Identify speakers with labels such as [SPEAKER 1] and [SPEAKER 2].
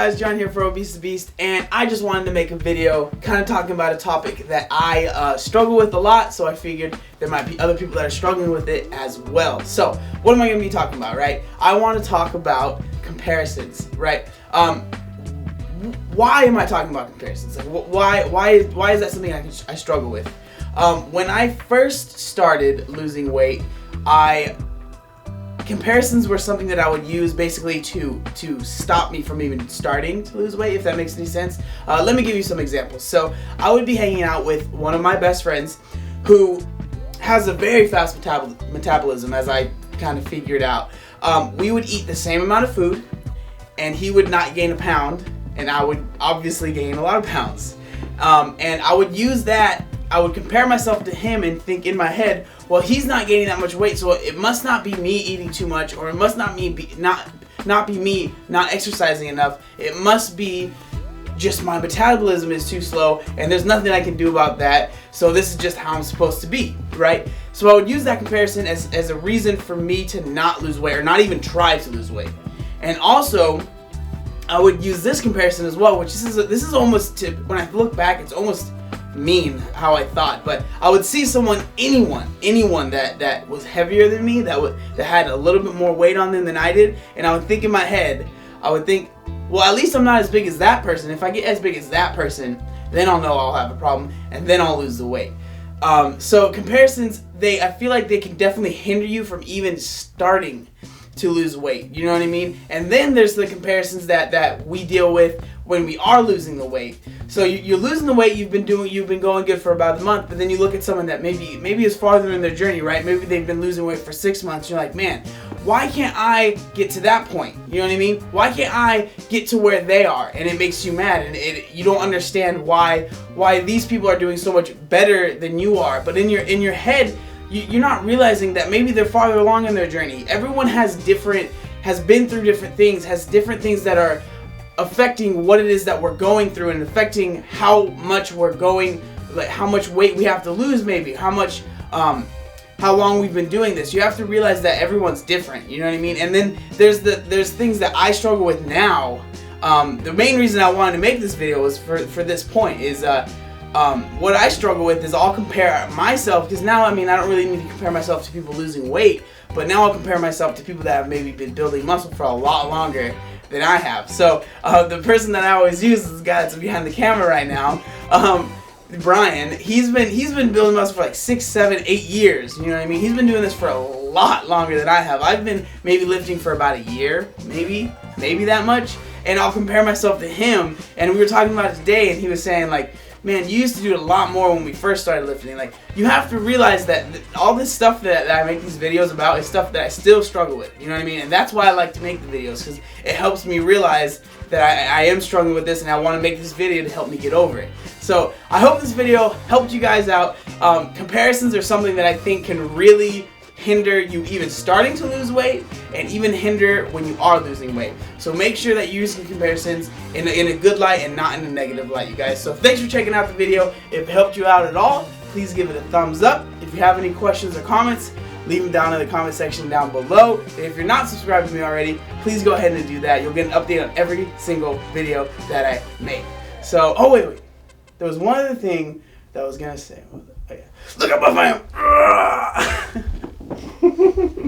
[SPEAKER 1] guys, John here for Obese the Beast, and I just wanted to make a video kind of talking about a topic that I struggle with a lot, so I figured there might be other people that are struggling with it as well. So what am I going to be talking about, right? I want to talk about comparisons, right? Why am I talking about comparisons? Like, why is that something I struggle with? When I first started losing weight, comparisons were something that I would use basically to stop me from even starting to lose weight, if that makes any sense. Let me give you some examples. So I would be hanging out with one of my best friends who has a very fast metabolism, as I kind of figured out. We would eat the same amount of food, and he would not gain a pound, and I would obviously gain a lot of pounds. And I would use that. I would compare myself to him and think in my head, well, he's not gaining that much weight, so it must not be me eating too much, or it must not be me not exercising enough. It must be just my metabolism is too slow, and there's nothing I can do about that, so this is just how I'm supposed to be, right? So I would use that comparison as a reason for me to not lose weight, or not even try to lose weight. And also, I would use this comparison as well, which this is almost, when I look back, it's almost mean how I thought, but I would see anyone that was heavier than me, that had a little bit more weight on them than I did, and I would think in my head, well, at least I'm not as big as that person. If I get as big as that person, then I'll know I'll have a problem, and then I'll lose the weight. So comparisons, I feel like they can definitely hinder you from even starting to lose weight, you know what I mean? And then there's the comparisons that we deal with when we are losing the weight. So you're losing the weight, you've been going good for about a month, but then you look at someone that maybe is farther in their journey, right? Maybe they've been losing weight for 6 months. You're like, man, why can't I get to that point? You know what I mean? Why can't I get to where they are? And it makes you mad, and you don't understand why these people are doing so much better than you are. But in your head, you're not realizing that maybe they're farther along in their journey. Everyone has been through different things, has different things that are affecting what it is that we're going through, and affecting how much we're going, like how much weight we have to lose, maybe how long we've been doing this. You have to realize that everyone's different, you know what I mean? And then there's things that I struggle with now. The main reason I wanted to make this video was for this point is what I struggle with is I'll compare myself, because now, I don't really need to compare myself to people losing weight, but now I'll compare myself to people that have maybe been building muscle for a lot longer than I have. So the person that I always use is this guy that's behind the camera right now, Brian. He's been building muscle for like 6, 7, 8 years. You know what I mean? He's been doing this for a lot longer than I have. I've been maybe lifting for about a year, maybe that much. And I'll compare myself to him. And we were talking about it today, and he was saying, like, man, you used to do a lot more when we first started lifting. Like, you have to realize that all this stuff that I make these videos about is stuff that I still struggle with. You know what I mean? And that's why I like to make the videos, because it helps me realize that I am struggling with this, and I want to make this video to help me get over it. So I hope this video helped you guys out. Comparisons are something that I think can really hinder you even starting to lose weight, and even hinder when you are losing weight. So make sure that you're using comparisons in a good light and not in a negative light, you guys. So thanks for checking out the video. If it helped you out at all, please give it a thumbs up. If you have any questions or comments, leave them down in the comment section down below. And if you're not subscribed to me already, please go ahead and do that. You'll get an update on every single video that I make. So, oh wait. There was one other thing that I was gonna say. Oh, yeah. Look up my phone.